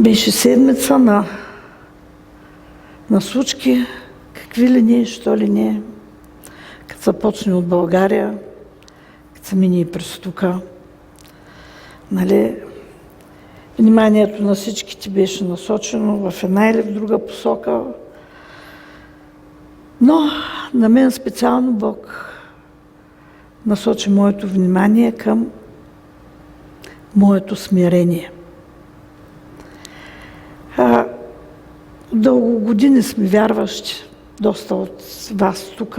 Беше седмица на случки, какви ли не, що ли не, като започне от България, като се мине и през тука. Нали, вниманието на всичките беше насочено в една или в друга посока, но на мен специално Бог насочи моето внимание към моето смирение. Дълго години сме вярващи, доста от вас тук,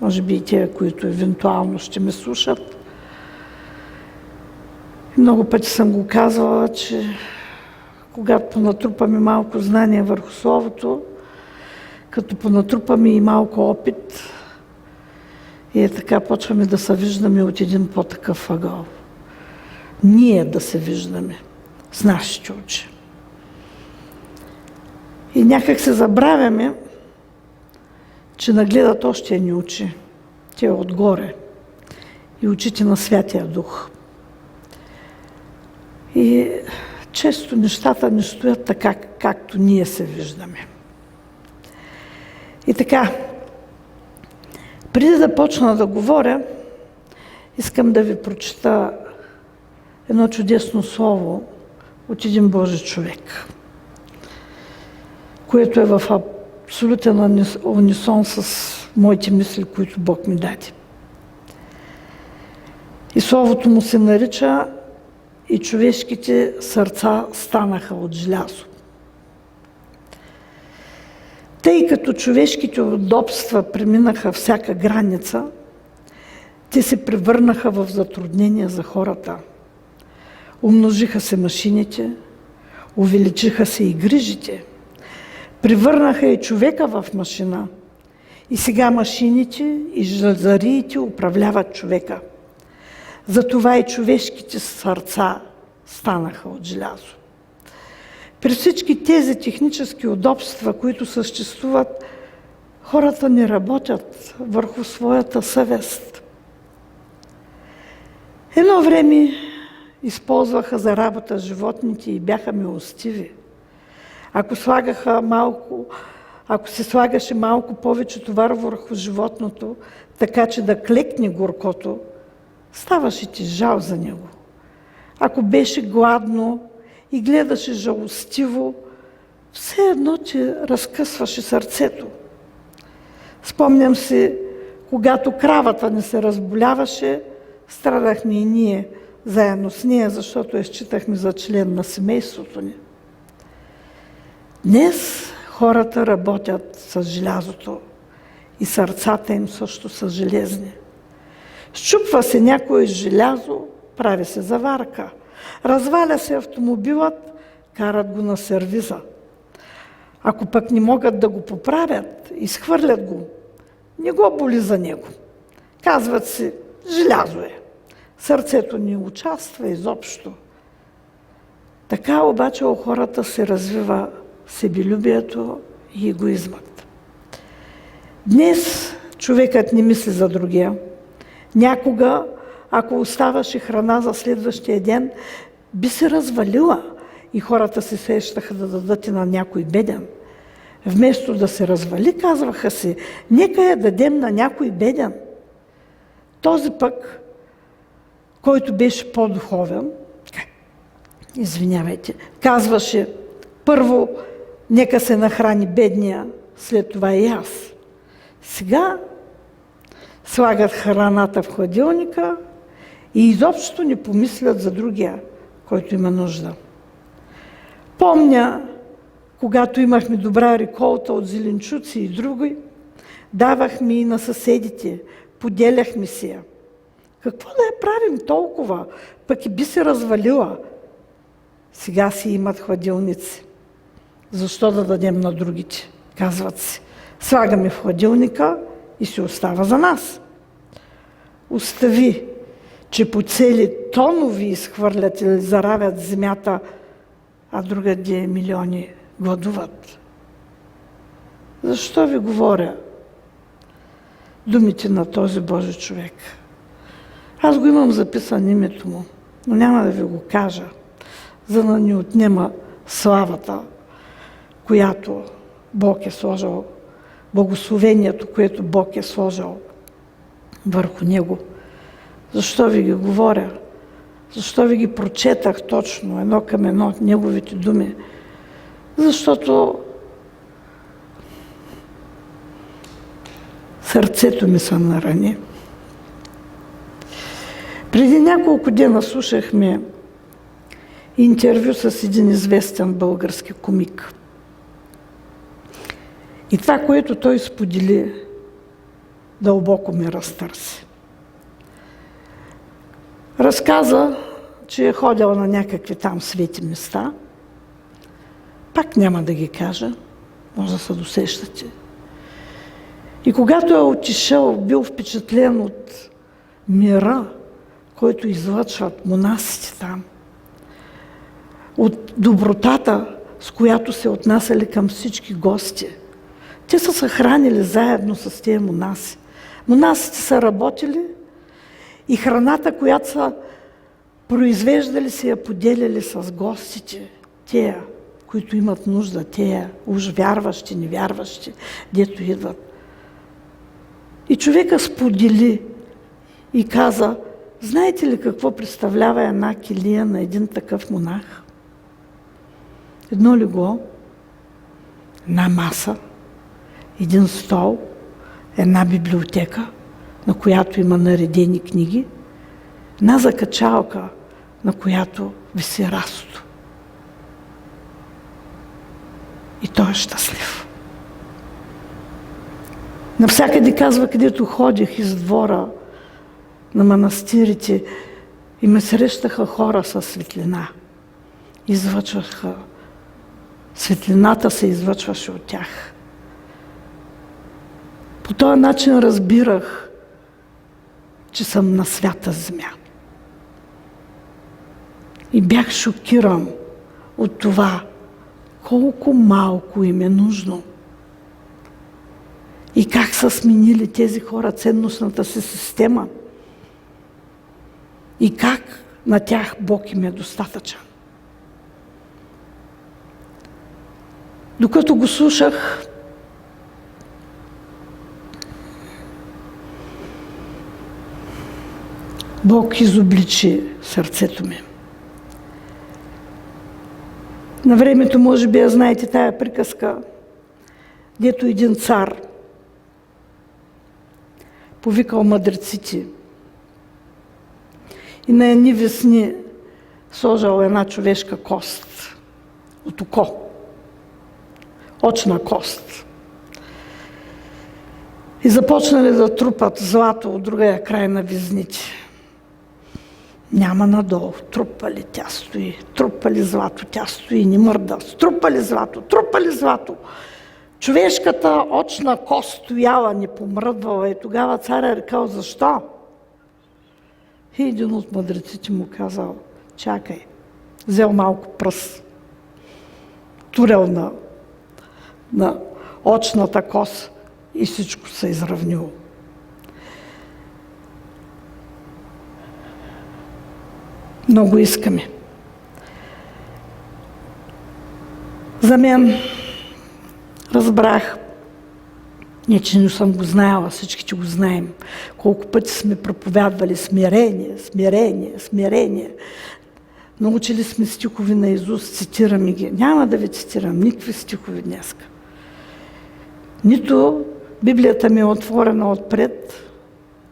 може би и тия, които евентуално ще ме слушат. Много пъти съм го казвала, че когато понатрупаме малко знание върху Словото, като понатрупаме и малко опит, и така почваме да се виждаме от един по-такъв ъгъл. Ние да се виждаме с нашите очи. И някак се забравяме, че нагледат още ни очи. Те отгоре. И очите на Святия Дух. И често нещата не стоят така, както ние се виждаме. И така, преди да почна да говоря, искам да ви прочита едно чудесно слово от един Божи човек, което е в абсолютен унисон с моите мисли, които Бог ми даде. И словото му се нарича "И човешките сърца станаха от желязо". Тъй като човешките удобства преминаха всяка граница, те се превърнаха в затруднения за хората. Умножиха се машините, увеличиха се и грижите, превърнаха и човека в машина. И сега машините и железариите управляват човека. Затова и човешките сърца станаха от желязо. При всички тези технически удобства, които съществуват, хората не работят върху своята съвест. Едно време използваха за работа животните и бяха милостиви. Ако се слагаше малко повече товар върху животното, така че да клекне горкото, ставаше ти жал за него. Ако беше гладно и гледаше жалостиво, все едно ти разкъсваше сърцето. Спомням си, когато кравата не се разболяваше, страдахме и ние заедно с нея, защото я считахме за член на семейството ни. Днес хората работят с желязото и сърцата им също са железни. Счупва се някое желязо, прави се заварка. Разваля се автомобилът, карат го на сервиза. Ако пък не могат да го поправят, изхвърлят го. Не го боли за него. Казват си, желязо е. Сърцето не участва изобщо. Така обаче у хората се развива себелюбието и егоизмът. Днес човекът не мисли за другия. Някога, ако оставаше храна за следващия ден, би се развалила и хората се сещаха да дадат и на някой беден. Вместо да се развали, казваха си, нека я дадем на някой беден. Този пък, който беше по-духовен, казваше, първо нека се нахрани бедния, след това и аз. Сега слагат храната в хладилника и изобщо не помислят за другия, който има нужда. Помня, когато имахме добра реколта от зеленчуци и други, давахме и на съседите, поделяхме си я. Какво да я правим толкова, пък и би се развалила. Сега си имат хладилници. Защо да дадем на другите? Казват си. Слагаме в хладилника и се остава за нас. Остави, че по цели тонови изхвърлят или заравят земята, а другаде милиони гладуват. Защо ви говоря думите на този Божи човек? Аз го имам записан името му, но няма да ви го кажа, за да не отнема славата, която Бог е сложил, благословението, което Бог е сложил върху него. Защо ви ги говоря? Защо ви ги прочетах точно, едно към едно, неговите думи? Защото сърцето ми се нарани. Преди няколко дена слушахме интервю с един известен български комик. И това, което той сподели, дълбоко ме разтърси. Разказа, че е ходил на някакви там свети места. Пак няма да ги кажа, може да се досещате. И когато е отишъл, бил впечатлен от мира, който излъчват монасите там, от добротата, с която се отнасяли към всички гости. Те са се хранили заедно с тези монаси. Монасите са работили и храната, която са произвеждали, се я поделяли с гостите. Тея, които имат нужда, тея, уж вярващи, невярващи, дето идват. И човека сподели и каза: знаете ли какво представлява една килия на един такъв монах? Едно легло, една маса, един стол, една библиотека, на която има наредени книги, една закачалка, на която виси растото. И той е щастлив. Навсякъде, казва, където ходих из двора на манастирите и ме срещаха хора със светлина. Излъчваха. Светлината се излъчваше от тях. По този начин разбирах, че съм на свята земя. И бях шокиран от това, колко малко им е нужно. И как са сменили тези хора ценностната си система. И как на тях Бог им е достатъчен. Докато го слушах, Бог изобличи сърцето ми. На времето, може би, я знаете тая приказка, дето един цар повикал мъдреците и на едни весни сложил една човешка кост от око, очна кост. И започнали да трупат злато от другия край на везните. Няма надолу. Трупали, тя стои. Трупали злато, тя стои, не мърда. Трупали злато. Човешката очна кост стояла, не помръдвала и тогава царя рекал: защо? И един от мъдреците му казал: чакай. Взел малко пръст, турел на очната кост и всичко се изравнило. Много искаме. За мен, разбрах, не че не съм го знаела, всичките го знаем, колко пъти сме проповядвали смирение. Научили сме стихови наизуст, цитираме ги. Няма да ви цитирам никакви стихови днес. Нито Библията ми е отворена отпред,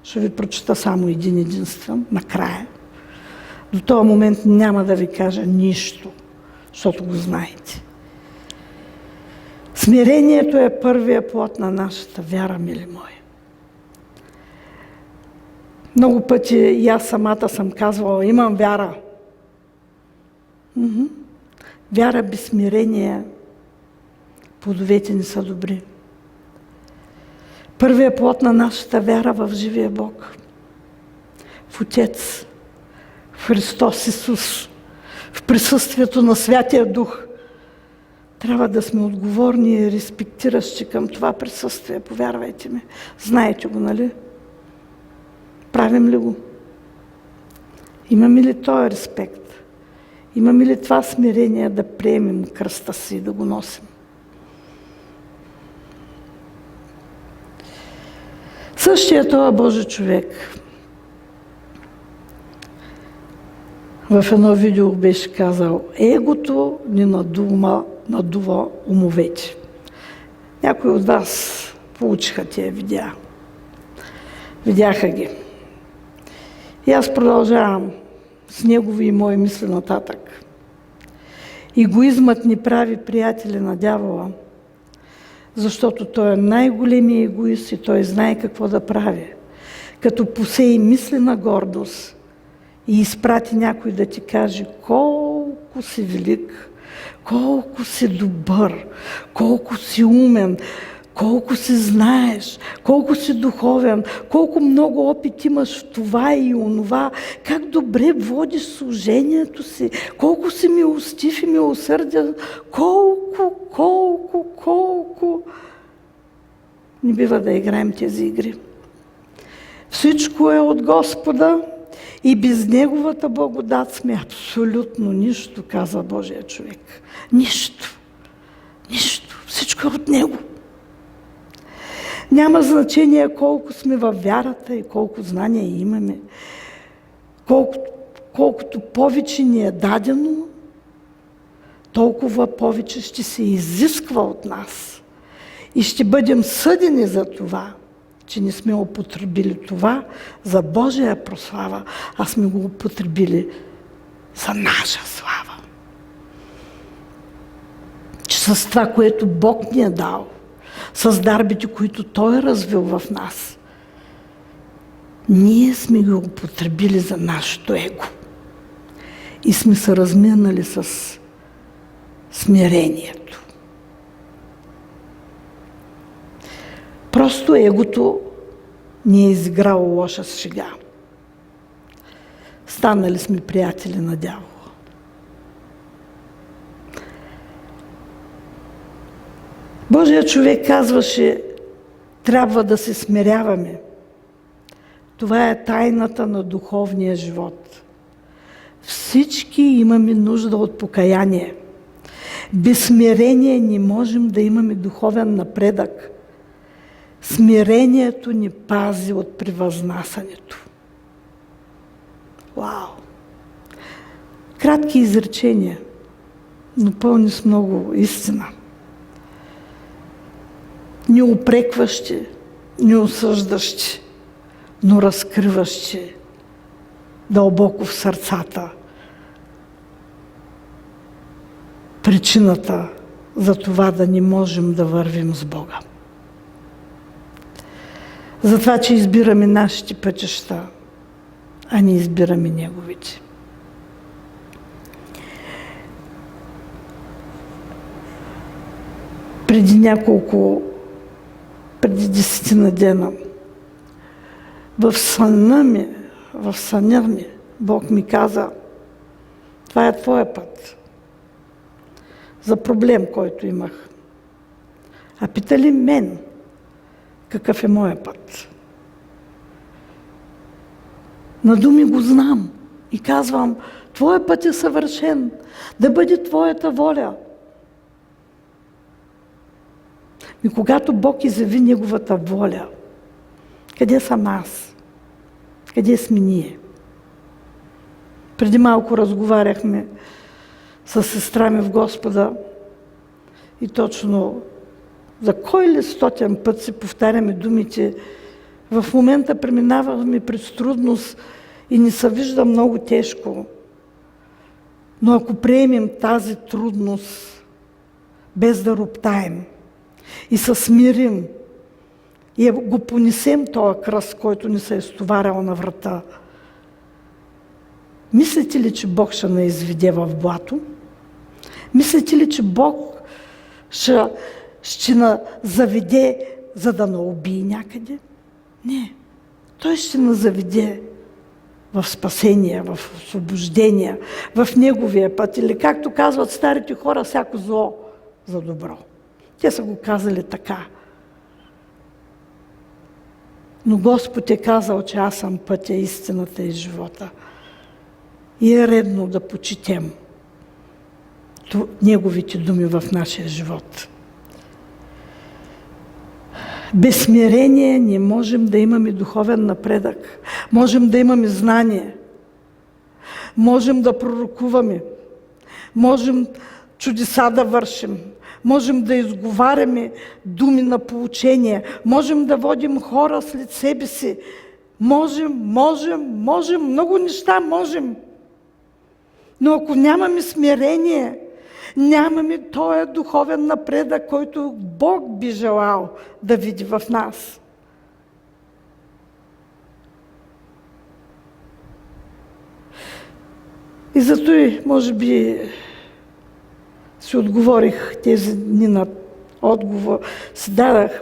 ще ви прочета само един единствен, накрая. До този момент няма да ви кажа нищо, защото го знаете. Смирението е първия плод на нашата вяра, мили мои. Много пъти и аз самата съм казвала: имам вяра. Вяра без смирение, плодовете не са добри. Първият плод на нашата вяра в живия Бог, в Отец, в Христос Исус, в присъствието на Святия Дух. Трябва да сме отговорни и респектиращи към това присъствие, повярвайте ми. Знаете го, нали? Правим ли го? Имаме ли този респект? Имаме ли това смирение да приемем кръста си и да го носим? Същия този Божи човек в едно видео беше казал: егото ни надува умовете. Някои от вас получиха тия видеа. Видяха ги. И аз продължавам с негови и мои мисли нататък. Егоизмът ни прави приятели на дявола, защото той е най-големият егоист и той знае какво да прави. Като посеи мислена гордост и изпрати някой да ти каже колко си велик, колко си добър, колко си умен, колко си знаеш, колко си духовен, колко много опит имаш в това и онова, как добре водиш служението си, колко си милостив и милосърден, колко. Не бива да играем тези игри. Всичко е от Господа и без Неговата благодат сме абсолютно нищо, каза Божия човек. Нищо. Всичко е от Него. Няма значение колко сме във вярата и колко знания имаме. Колкото повече ни е дадено, толкова повече ще се изисква от нас. И ще бъдем съдени за това, че не сме употребили това за Божия прослава, а сме го употребили за наша слава. Че с това, което Бог ни е дал, с дарбите, които Той е развил в нас, ние сме го употребили за нашето его. И сме се разминали с смирението. Просто егото ни е изиграло лоша шега. Станали сме приятели на дявола. Божия човек казваше: трябва да се смиряваме. Това е тайната на духовния живот. Всички имаме нужда от покаяние. Без смирение не можем да имаме духовен напредък. Смирението ни пази от превъзнасянето. Вау! Кратки изречения, но пълни с много истина. Не упрекващи, не осъждащи, но разкриващи дълбоко в сърцата причината за това да не можем да вървим с Бога. За това, че избираме нашите пътища, а не избираме Неговите. Преди 10 дена, в съня ми, Бог ми каза: това е твоя път. За проблем, който имах. А питали мен, какъв е моя път? На думи го знам и казвам: твоя път е съвършен, да бъде твоята воля. И когато Бог изяви Неговата воля, къде съм аз? Къде сме ние? Преди малко разговаряхме с сестра ми в Господа и точно за кой ли 100-тен път си повтаряме думите: в момента преминаваме през трудност и ни се вижда много тежко. Но ако приемем тази трудност без да роптаем и се смирим и го понесем този кръст, който ни се е стоварял на врата, мислите ли, че Бог ще ни изведе в блато? Мислите ли, че Бог ще ни заведе, за да ни убие някъде? Не. Той ще ни заведе в спасение, в освобождение, в Неговия път. Или както казват старите хора, всяко зло за добро. Те са го казали така. Но Господ е казал, че аз съм пътя, истината и живота. И е редно да почетем Неговите думи в нашия живот. Без смирение не можем да имаме духовен напредък. Можем да имаме знание. Можем да пророкуваме. Можем чудеса да вършим. Можем да изговаряме думи на поучение. Можем да водим хора след себе си. Можем. Много неща можем. Но ако нямаме смирение, нямаме този духовен напредък, който Бог би желал да види в нас. И зато и, може би, си отговорих тези дни на отговор, си дадах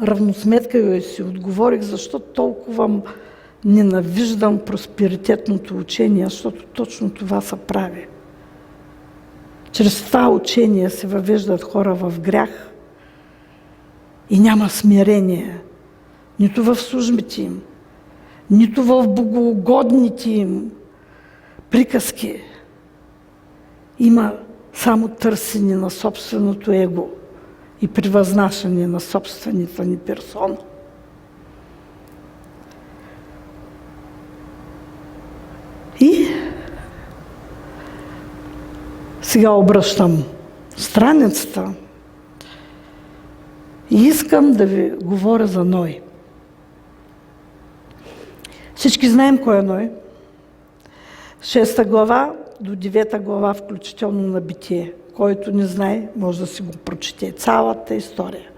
равносметка и си отговорих, защо толкова ненавиждам просперитетното учение, защото точно това се прави. Чрез това учение се въвеждат хора в грях и няма смирение, нито в службите им, нито в богоугодните им приказки. Има само търсене на собственото его и превъзнашане на собствената ни персона. И сега обръщам страницата и искам да ви говоря за Ной. Всички знаем кой е Ной. 6 глава до 9 глава, включително на Битие. Който не знае, може да си го прочете. Цялата история.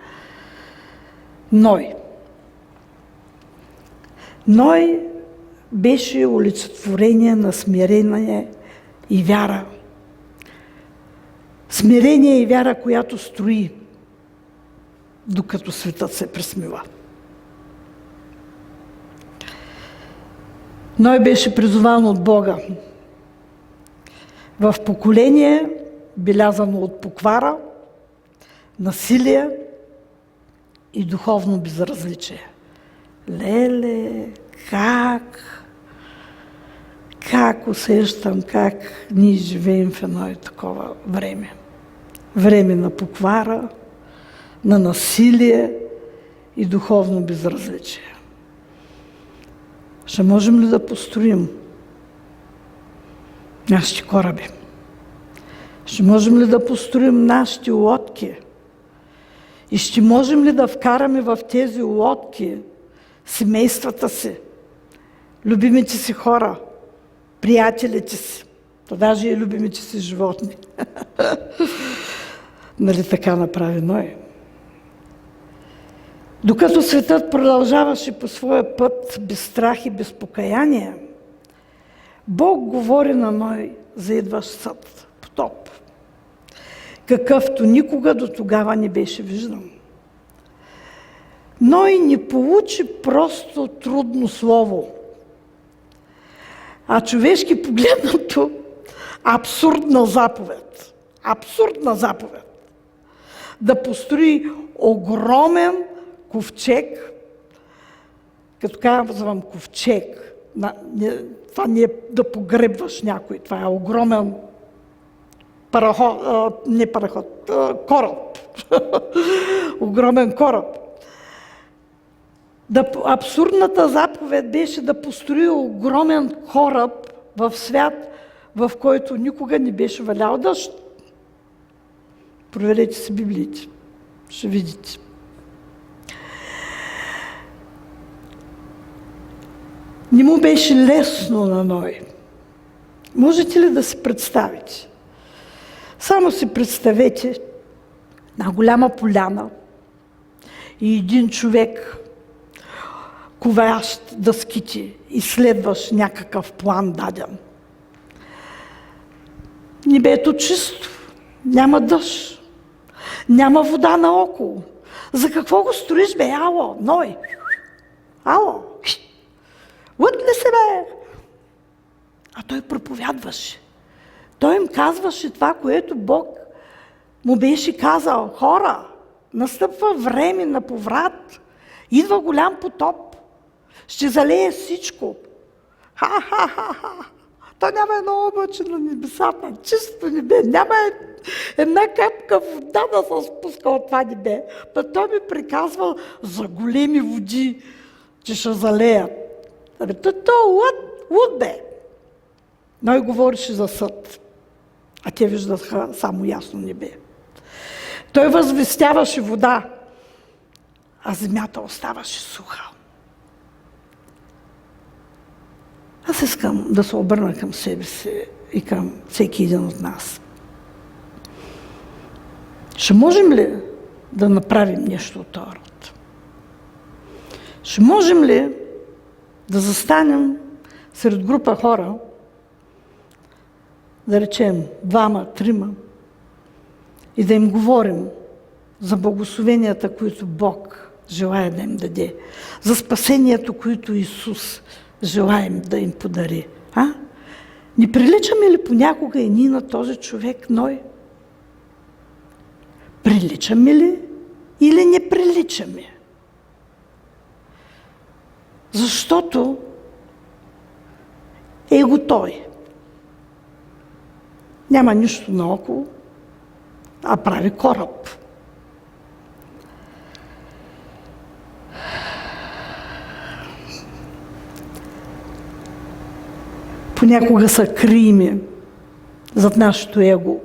Ной беше олицетворение на смирение и вяра. Смирение и вяра, която строи, докато светът се пресмива. Ной беше призован от Бога в поколение, белязано от поквара, насилие и духовно безразличие. Леле, как усещам, как ние живеем в едно такова време. Време на поквара, на насилие и духовно безразличие. Ще можем ли да построим нашите кораби? Ще можем ли да построим нашите лодки? И ще можем ли да вкараме в тези лодки семействата си, любимите си хора, приятелите си, то даже и любимите си животни? Нали така направи Ной? Докато светът продължаваше по своя път без страх и без покаяние, Бог говори на Ной за идващ съд, потоп, какъвто никога до тогава не беше виждан. Ной не получи просто трудно слово, а човешки погледнато абсурдна заповед. Абсурдна заповед. Да построи огромен ковчег, като казвам ковчег, това не е да погребваш някой, това е огромен кораб. Огромен кораб. Абсурдната заповед беше да построи огромен кораб в свят, в който никога не беше валял дъжд. Проверете си Библиите, ще видите. Не му беше лесно на Ной. Можете ли да си представите? Само си представете на голяма поляна и един човек, ковящ дъските, и следваш някакъв план даден. Небето чисто, няма дъжд, няма вода наоколо. За какво го строиш, бе? Ало, Ной! Ало! Лъд ли се, бе? А той проповядваше. Той им казваше това, което Бог му беше казал. Хора, настъпва време на поврат. Идва голям потоп. Ще залее всичко. Ха-ха-ха-ха. То няма едно облаче на небесата, чисто небе, няма една капка вода да се спуска от това небе. Той ми приказвал за големи води, че ще залеят. То луд бе. Той говореше за съд, а те виждаха само ясно небе. Той възвестяваше вода, а земята оставаше суха. Аз искам да се обърна към себе си и към всеки един от нас. Ще можем ли да направим нещо от този род? Ще можем ли да застанем сред група хора, да речем 2-3, и да им говорим за благословенията, които Бог желая да им даде, за спасението, което Исус желаем да им подари. Не приличаме ли понякога и ние на този човек Ной? Приличаме ли или не приличаме? Защото е го той. Няма нищо наоколо, а прави кораб. Понякога се криеме зад нашето его,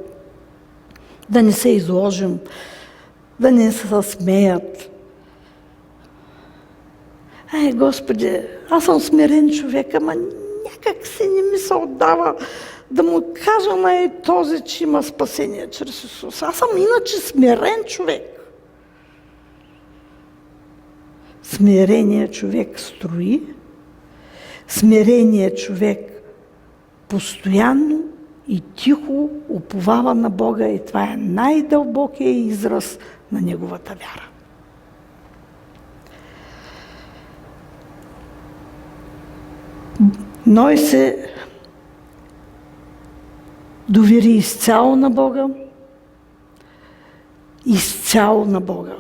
да не се изложим, да не се смеят. Господи, аз съм смирен човек, ама някак си не ми се отдава да му кажа на този, че има спасение чрез Исус. Аз съм иначе смирен човек. Смиреният човек строи, смиреният човек постоянно и тихо уповава на Бога и това е най-дълбокият израз на неговата вяра. Ной се довери изцяло на Бога,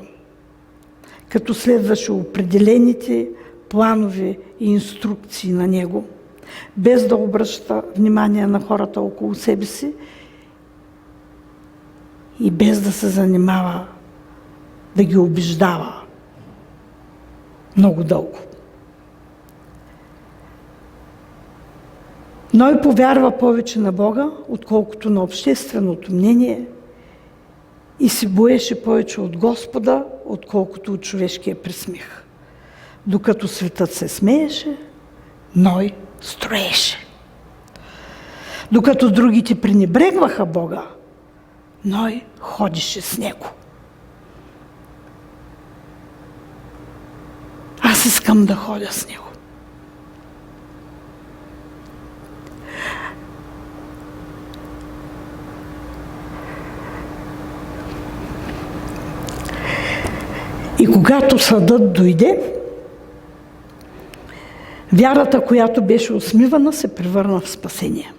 като следваше определените планове и инструкции на Него, без да обръща внимание на хората около себе си и без да се занимава да ги убеждава много дълго. Ной повярва повече на Бога, отколкото на общественото мнение и се боеше повече от Господа, отколкото от човешкия присмех. Докато светът се смееше, Ной строеше. Докато другите пренебрегваха Бога, Ной ходеше с Него. Аз искам да ходя с Него. И когато съдът дойде, вярата, която беше усмивана, се превърна в спасение.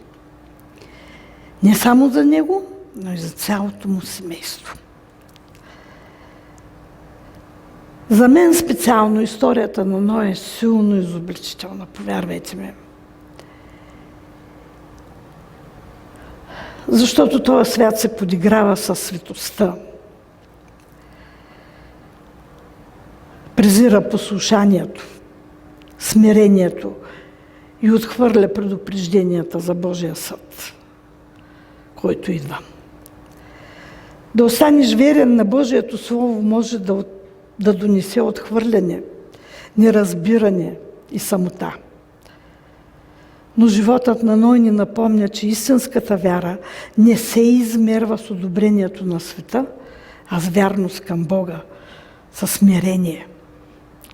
Не само за него, но и за цялото му семейство. За мен специално историята на Ной е силно изобличителна, повярвайте ми. Защото този свят се подиграва със светостта. Презира послушанието, смирението и отхвърля предупрежденията за Божия съд, който идва. Да останеш верен на Божието Слово може да донесе отхвърляне, неразбиране и самота. Но животът на Ной ни напомня, че истинската вяра не се измерва с одобрението на света, а с вярност към Бога, със смирение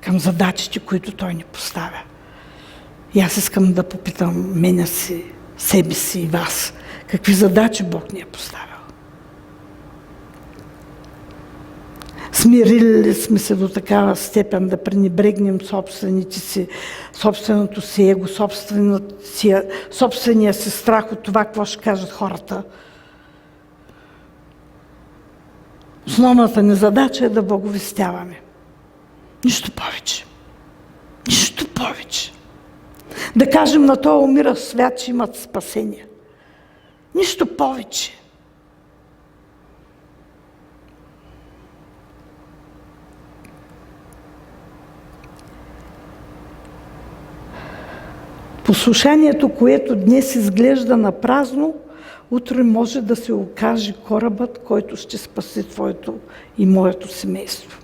към задачите, които Той ни поставя. И аз искам да попитам мене си, себе си и вас, какви задачи Бог ни е поставил. Смирили ли сме се до такава степен да пренебрегнем собственото си его, собствения си страх от това, какво ще кажат хората? Основната ни задача е да благовестяваме. Нищо повече. Нищо повече. Да кажем на този умиращ свят, че имат спасение. Нищо повече. Послушанието, което днес изглежда на празно, утре може да се окаже корабът, който ще спаси твоето и моето семейство.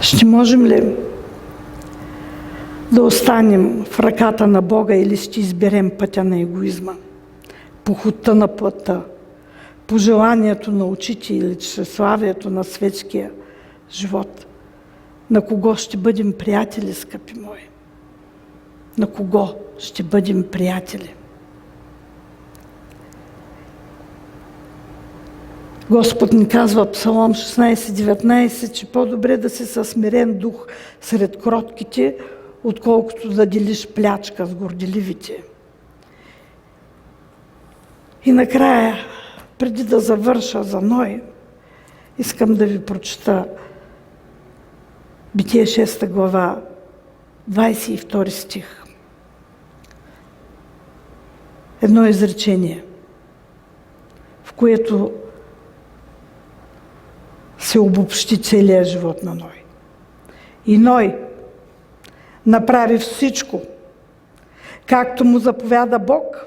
Ще можем ли да останем в ръката на Бога или ще изберем пътя на егоизма, похота на плътта, пожеланието на очите или тщеславието на светския живот? На кого ще бъдем приятели, скъпи мои? На кого ще бъдем приятели? Господ ни казва в Псалом 16:19, че по-добре да си със смирен дух сред кротките, отколкото да делиш плячка с горделивите. И накрая, преди да завърша за Ной, искам да ви прочета Битие 6 глава, 22 стих. Едно изречение, в което се обобщи целият живот на Ной. И Ной направи всичко, както му заповяда Бог,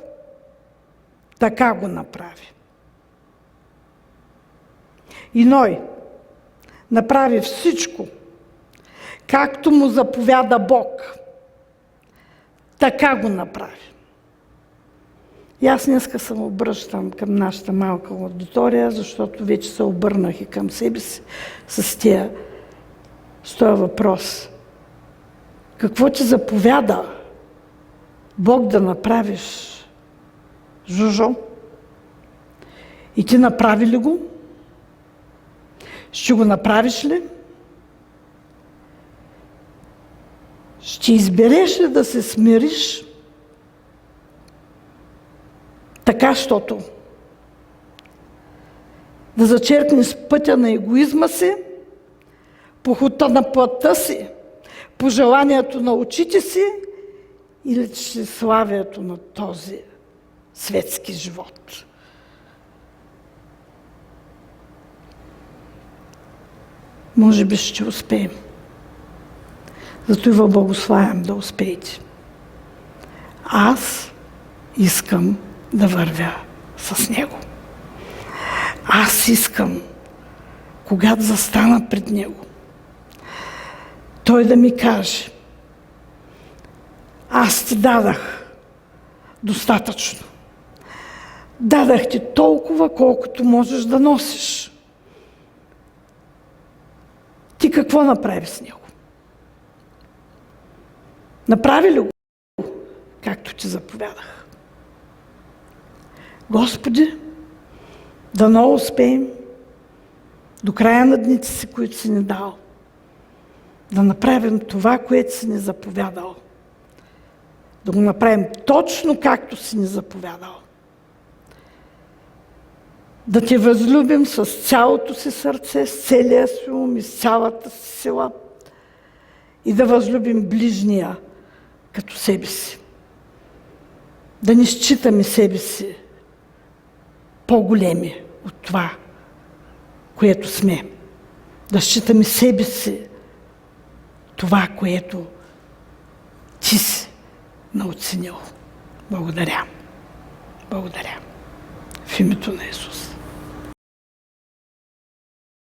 така го направи. И Ной направи всичко, както му заповяда Бог, така го направи. И аз днеска се обръщам към нашата малка аудитория, защото вече се обърнах и към себе си с този въпрос. Какво ти заповяда Бог да направиш, Жужо? И ти направи ли го? Ще го направиш ли? Ще избереш ли да се смириш така, щото да зачеркнеш пътя на егоизма си, похота на плътта си, пожеланието на очите си или тщеславието на този светски живот? Може би ще успеем. Зато и ви благославям да успеете. Аз искам да вървя с Него. Аз искам, когато застана пред Него, Той да ми каже: аз ти дадах достатъчно. Дадах ти толкова, колкото можеш да носиш. Ти какво направи с Него? Направи ли го, както ти заповядах? Господи, дано успеем до края на дните си, които си ни дал, да направим това, което си ни заповядал. Да го направим точно както си ни заповядал. Да те възлюбим с цялото си сърце, с целия си ум и с цялата си сила и да възлюбим ближния като себе си. Да не считаме себе си по-големи от това, което сме. Да считаме себе си това, което ти си наоценил. Благодаря. Благодаря. В името на Исус.